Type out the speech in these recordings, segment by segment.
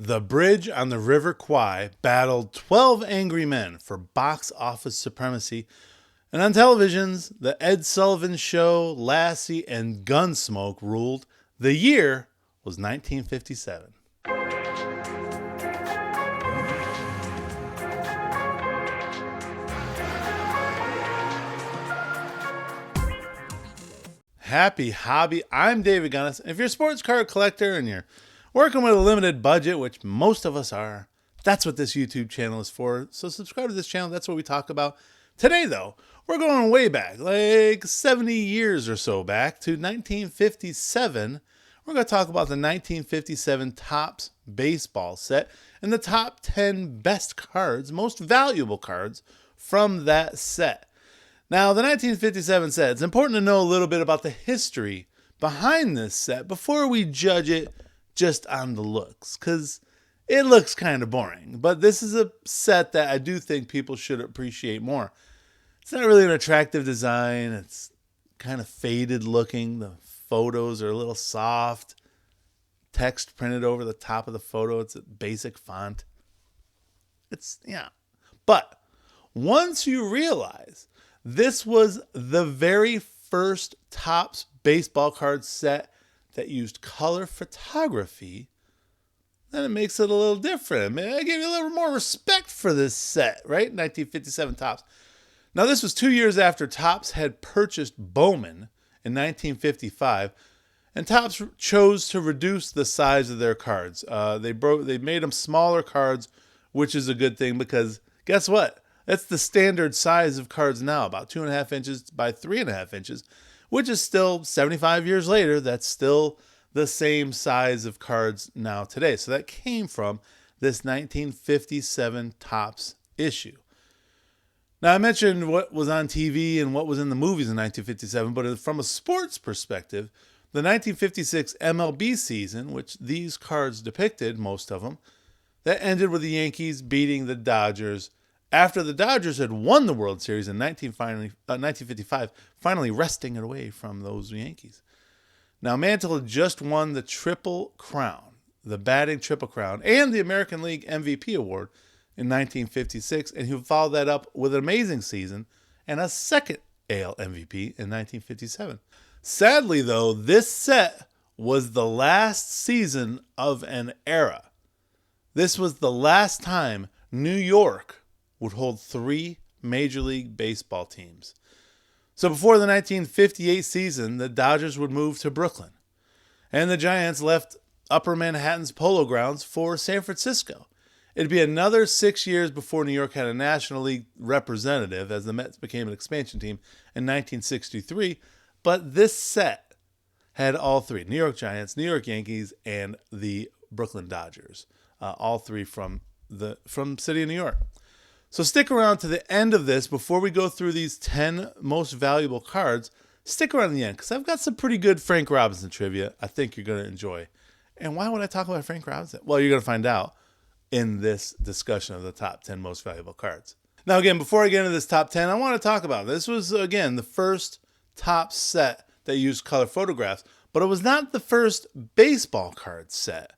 The Bridge on the River Kwai battled 12 angry men for box office supremacy. And on televisions, The Ed Sullivan Show, Lassie, and Gunsmoke ruled. The year was 1957. Happy hobby. I'm David Gunnis. If you're a sports card collector and you're working with a limited budget, which most of us are, that's what this YouTube channel is for. So subscribe to this channel. That's what we talk about. Today, though, we're going way back, like 70 years or so back to 1957. We're going to talk about the 1957 Topps baseball set and the top 10 best cards, most valuable cards from that set. Now, the 1957 set, it's important to know a little bit about the history behind this set before we judge it just on the looks, because it looks kind of boring. But this is a set that I do think people should appreciate more. It's not really an attractive design. It's kind of faded looking. The photos are a little soft. Text printed over the top of the photo. It's a basic font. But once you realize this was the very first Topps baseball card set that used color photography, then it makes it a little different. I give you a little more respect for this set, right? 1957 Topps. Now, this was 2 years after Topps had purchased Bowman in 1955, and Topps chose to reduce the size of their cards. They made them smaller cards, which is a good thing because guess what? That's the standard size of cards now, about 2.5 inches by 3.5 inches, which is still 75 years later. That's still the same size of cards now today. So that came from this 1957 Topps issue. Now, I mentioned what was on TV and what was in the movies in 1957, but from a sports perspective, the 1956 MLB season, which these cards depicted, most of them, that ended with the Yankees beating the Dodgers after the Dodgers had won the World Series in 1955, finally wresting it away from those Yankees. Now, Mantle had just won the Triple Crown, the batting Triple Crown, and the American League MVP award in 1956, and he followed that up with an amazing season and a second AL MVP in 1957. Sadly, though, this set was the last season of an era. This was the last time New York would hold 3 Major League Baseball teams. So before the 1958 season, the Dodgers would move to Brooklyn, and the Giants left Upper Manhattan's Polo Grounds for San Francisco. It'd be another 6 years before New York had a National League representative, as the Mets became an expansion team in 1963, but this set had all 3, New York Giants, New York Yankees, and the Brooklyn Dodgers, all 3 from city of New York. So stick around to the end of this before we go through these 10 most valuable cards. Stick around to the end because I've got some pretty good Frank Robinson trivia I think you're going to enjoy. And why would I talk about Frank Robinson? Well, you're going to find out in this discussion of the top 10 most valuable cards. Now, again, before I get into this top 10, I want to talk about this was, again, the first Topps set that used color photographs, but it was not the first baseball card set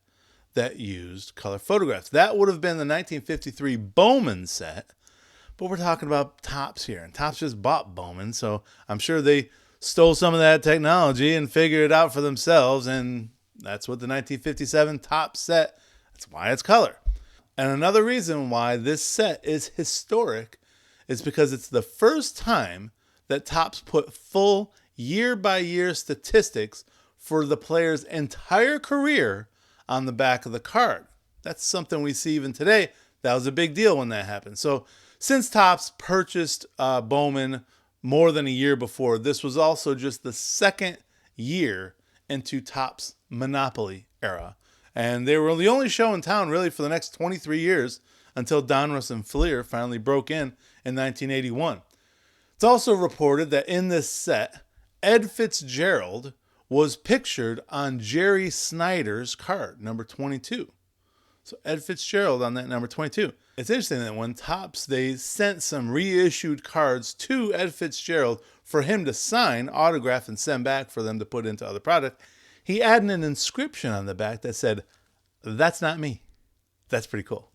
that used color photographs. That would have been the 1953 Bowman set, but we're talking about Topps here, and Topps just bought Bowman, so I'm sure they stole some of that technology and figured it out for themselves, and that's what the 1957 Topps set, that's why it's color. And another reason why this set is historic is because it's the first time that Topps put full year-by-year statistics for the player's entire career on the back of the card. That's something we see even today. That was a big deal when that happened. So since Topps purchased Bowman more than a year before, this was also just the second year into Topps monopoly era. And they were the only show in town really for the next 23 years until Donruss and Fleer finally broke in 1981. It's also reported that in this set, Ed Fitzgerald was pictured on Jerry Snyder's card, number 22. So Ed Fitzgerald on that number 22. It's interesting that when Topps, they sent some reissued cards to Ed Fitzgerald for him to sign, autograph, and send back for them to put into other product. He added an inscription on the back that said, "That's not me." That's pretty cool.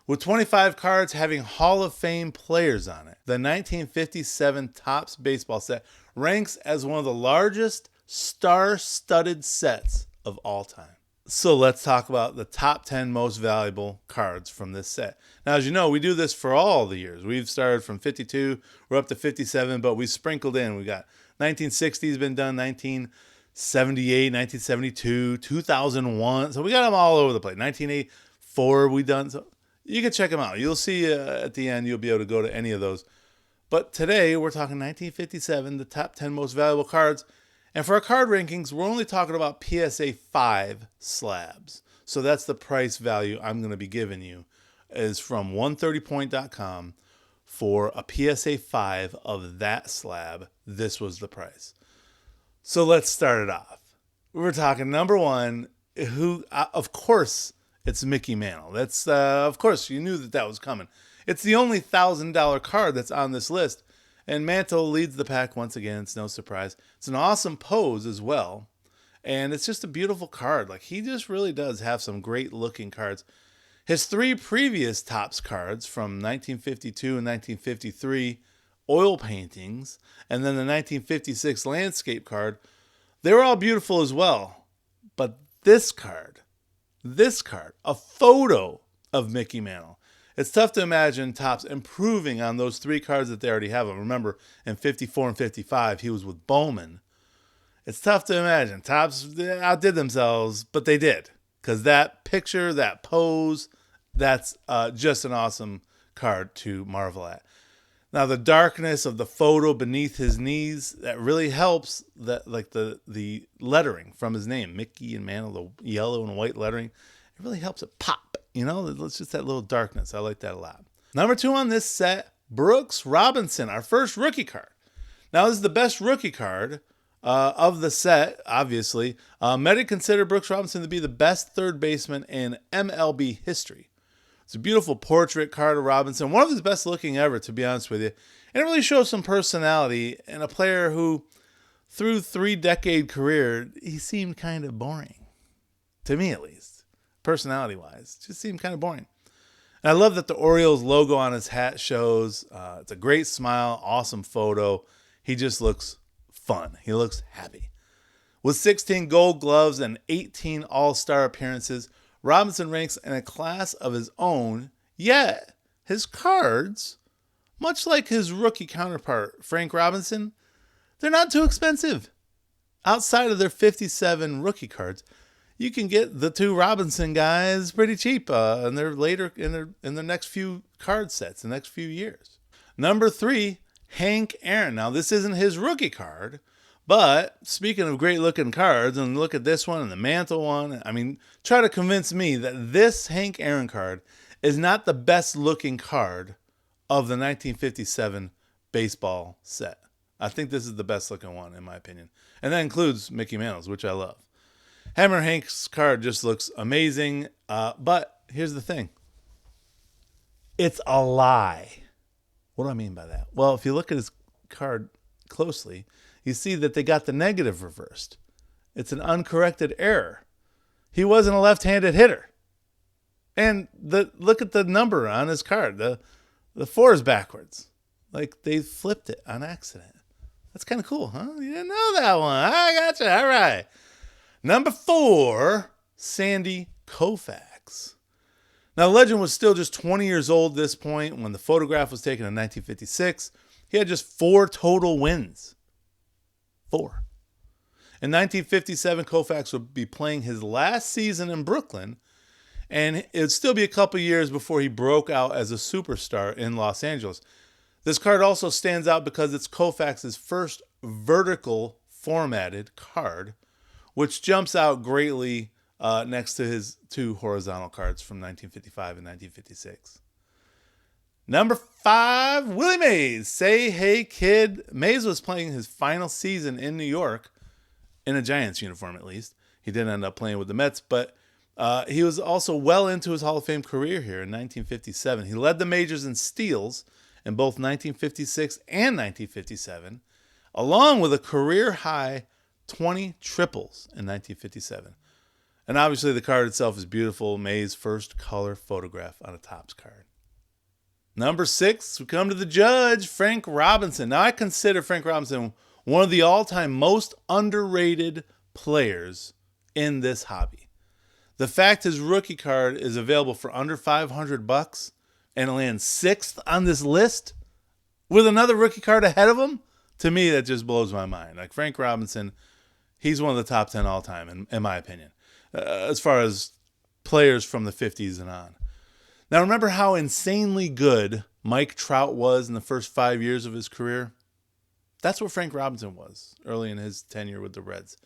With 25 cards having Hall of Fame players on it, the 1957 Topps baseball set ranks as one of the largest star-studded sets of all time. So let's talk about the top 10 most valuable cards from this set. Now, as you know, we do this for all the years. We've started from 52, we're up to 57, but we sprinkled in. We got 1960 has been done, 1978, 1972, 2001. So we got them all over the place. 1984 we done. So you can check them out. You'll see at the end, you'll be able to go to any of those. But today, we're talking 1957, the top 10 most valuable cards. And for our card rankings, we're only talking about PSA 5 slabs. So that's the price value I'm going to be giving you is from 130point.com for a PSA 5 of that slab. This was the price. So let's start it off. We're talking number one, who, of course, it's Mickey Mantle. That's, of course, you knew that was coming. It's the only $1,000 card that's on this list. And Mantle leads the pack once again. It's no surprise. It's an awesome pose as well. And it's just a beautiful card. Like, he just really does have some great looking cards. His 3 previous Topps cards from 1952 and 1953, oil paintings, and then the 1956 landscape card, they were all beautiful as well. But this card, a photo of Mickey Mantle. It's tough to imagine Topps improving on those 3 cards that they already have. Remember, in 54 and 55, he was with Bowman. It's tough to imagine. Topps outdid themselves, but they did. Because that picture, that pose, that's just an awesome card to marvel at. Now, the darkness of the photo beneath his knees, that really helps. That, like the lettering from his name, Mickey and Mantle, the yellow and white lettering, it really helps it pop. You know, it's just that little darkness. I like that a lot. Number 2 on this set, Brooks Robinson, our first rookie card. Now, this is the best rookie card of the set, obviously. Many consider Brooks Robinson to be the best third baseman in MLB history. It's a beautiful portrait card of Robinson, one of his best looking ever, to be honest with you. And it really shows some personality in a player who, through 3-decade career, he seemed kind of boring. To me, at least. Personality-wise. Just seemed kind of boring. And I love that the Orioles logo on his hat shows. It's a great smile, awesome photo. He just looks fun. He looks happy. With 16 gold gloves and 18 all-star appearances, Robinson ranks in a class of his own, yet his cards, much like his rookie counterpart, Frank Robinson, they're not too expensive. Outside of their 57 rookie cards, you can get the 2 Robinson guys pretty cheap in their next few card sets, the next few years. Number 3, Hank Aaron. Now, this isn't his rookie card, but speaking of great looking cards, and look at this one and the Mantle one, I mean, try to convince me that this Hank Aaron card is not the best looking card of the 1957 baseball set. I think this is the best looking one, in my opinion. And that includes Mickey Mantle's, which I love. Hammer Hank's card just looks amazing, but here's the thing. It's a lie. What do I mean by that? Well, if you look at his card closely, you see that they got the negative reversed. It's an uncorrected error. He wasn't a left-handed hitter. And look at the number on his card. The 4 is backwards. Like, they flipped it on accident. That's kind of cool, huh? You didn't know that one. I gotcha. All right. Number 4, Sandy Koufax. Now, the legend was still just 20 years old at this point when the photograph was taken in 1956. He had just 4 total wins. 4. In 1957, Koufax would be playing his last season in Brooklyn, and it would still be a couple years before he broke out as a superstar in Los Angeles. This card also stands out because it's Koufax's first vertical formatted card, which jumps out greatly next to his 2 horizontal cards from 1955 and 1956. Number 5, Willie Mays. Say hey, kid. Mays was playing his final season in New York, in a Giants uniform at least. He didn't end up playing with the Mets, but he was also well into his Hall of Fame career here in 1957. He led the majors in steals in both 1956 and 1957, along with a career-high 20 triples in 1957. And obviously the card itself is beautiful. Mays' first color photograph on a Topps card. Number 6, we come to the judge, Frank Robinson. Now I consider Frank Robinson one of the all-time most underrated players in this hobby. The fact his rookie card is available for under $500 and it lands 6th on this list with another rookie card ahead of him, to me that just blows my mind. Like Frank Robinson, he's one of the top 10 all-time in my opinion, as far as players from the 50s and on. Now remember how insanely good Mike Trout was in the first 5 years of his career? That's what Frank Robinson was early in his tenure with the Reds.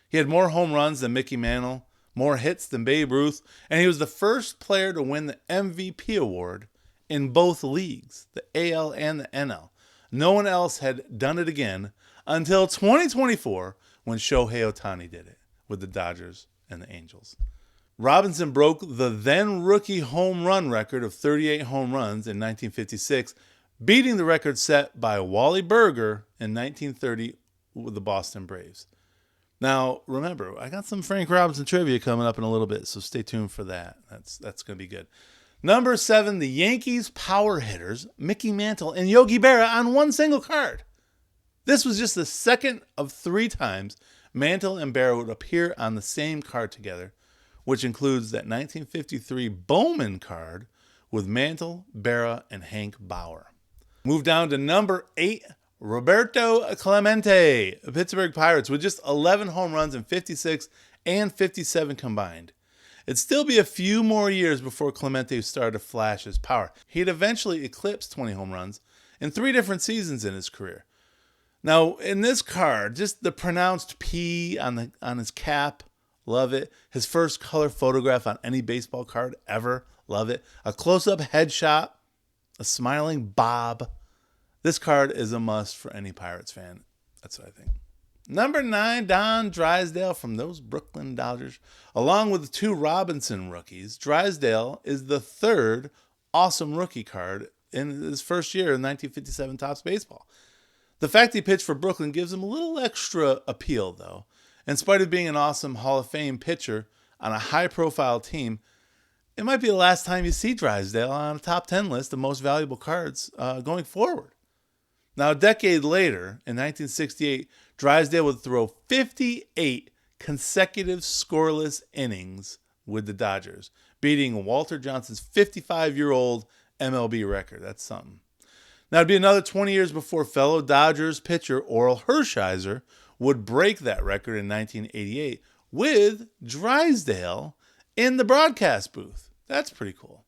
He had more home runs than Mickey Mantle, more hits than Babe Ruth, and he was the first player to win the MVP award in both leagues, the AL and the NL. No one else had done it again until 2024 when Shohei Ohtani did it with the Dodgers and the Angels. Robinson broke the then rookie home run record of 38 home runs in 1956, beating the record set by Wally Burger in 1930 with the Boston Braves. Now, remember, I got some Frank Robinson trivia coming up in a little bit, so stay tuned for that. That's going to be good. Number 7, the Yankees power hitters, Mickey Mantle and Yogi Berra on one single card. This was just the second of 3 times Mantle and Berra would appear on the same card together, which includes that 1953 Bowman card with Mantle, Berra, and Hank Bauer. Move down to number 8, Roberto Clemente, the Pittsburgh Pirates, with just 11 home runs in 56 and 57 combined. It'd still be a few more years before Clemente started to flash his power. He'd eventually eclipse 20 home runs in 3 different seasons in his career. Now, in this card, just the pronounced P on his cap, love it. His first color photograph on any baseball card ever, love it. A close-up headshot, a smiling Bob. This card is a must for any Pirates fan. That's what I think. Number 9, Don Drysdale from those Brooklyn Dodgers. Along with the 2 Robinson rookies, Drysdale is the 3rd awesome rookie card in his first year in 1957 Topps Baseball. The fact he pitched for Brooklyn gives him a little extra appeal, though. In spite of being an awesome Hall of Fame pitcher on a high-profile team, it might be the last time you see Drysdale on a top 10 list of most valuable cards going forward. Now, a decade later, in 1968, Drysdale would throw 58 consecutive scoreless innings with the Dodgers, beating Walter Johnson's 55-year-old MLB record. That's something. Now, it'd be another 20 years before fellow Dodgers pitcher Orel Hershiser would break that record in 1988 with Drysdale in the broadcast booth. That's pretty cool.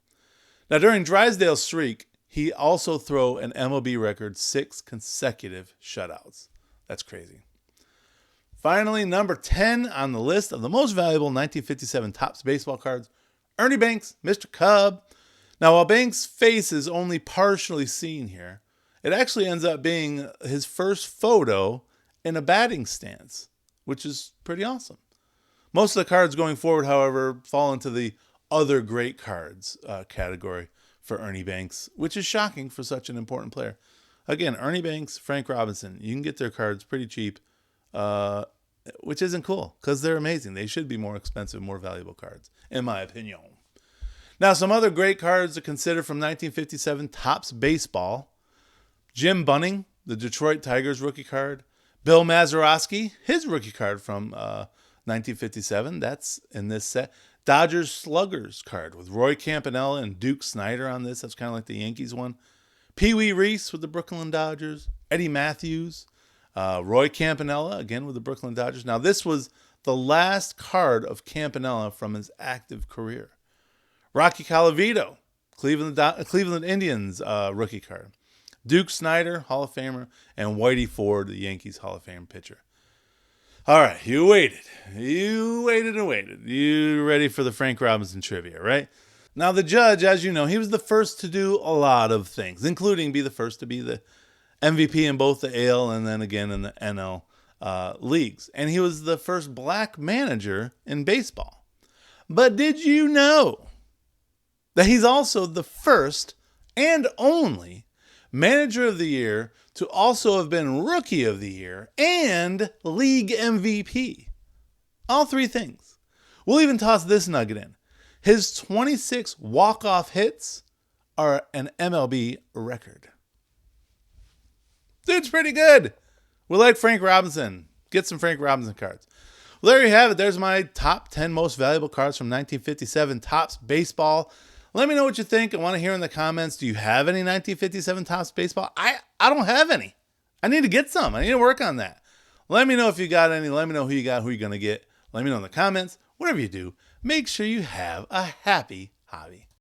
Now, during Drysdale's streak, he also threw an MLB record 6 consecutive shutouts. That's crazy. Finally, number 10 on the list of the most valuable 1957 Topps baseball cards, Ernie Banks, Mr. Cub. Now, while Banks' face is only partially seen here, it actually ends up being his first photo in a batting stance, which is pretty awesome. Most of the cards going forward, however, fall into the other great cards category for Ernie Banks, which is shocking for such an important player. Again, Ernie Banks, Frank Robinson, you can get their cards pretty cheap, which isn't cool because they're amazing. They should be more expensive, more valuable cards, in my opinion. Now, some other great cards to consider from 1957 Topps Baseball. Jim Bunning, the Detroit Tigers rookie card. Bill Mazeroski, his rookie card from 1957. That's in this set. Dodgers Sluggers card with Roy Campanella and Duke Snider on this. That's kind of like the Yankees one. Pee Wee Reese with the Brooklyn Dodgers. Eddie Matthews. Roy Campanella, again with the Brooklyn Dodgers. Now, this was the last card of Campanella from his active career. Rocky Colavito, Cleveland Indians rookie card. Duke Snider, Hall of Famer, and Whitey Ford, the Yankees Hall of Fame pitcher. All right, you waited. You waited and waited. You ready for the Frank Robinson trivia, right? Now, the judge, as you know, he was the first to do a lot of things, including be the first to be the MVP in both the AL and then again in the NL leagues. And he was the first black manager in baseball. But did you know that he's also the first and only manager of the year to also have been rookie of the year and league MVP? All 3 things. We'll even toss this nugget in. His 26 walk-off hits are an MLB record. Dude's pretty good. We like Frank Robinson. Get some Frank Robinson cards. Well, there you have it. There's my top 10 most valuable cards from 1957 Topps Baseball. Let me know what you think. I want to hear in the comments. Do you have any 1957 Topps Baseball? I don't have any. I need to get some. I need to work on that. Let me know if you got any. Let me know who you got, who you're going to get. Let me know in the comments. Whatever you do, make sure you have a happy hobby.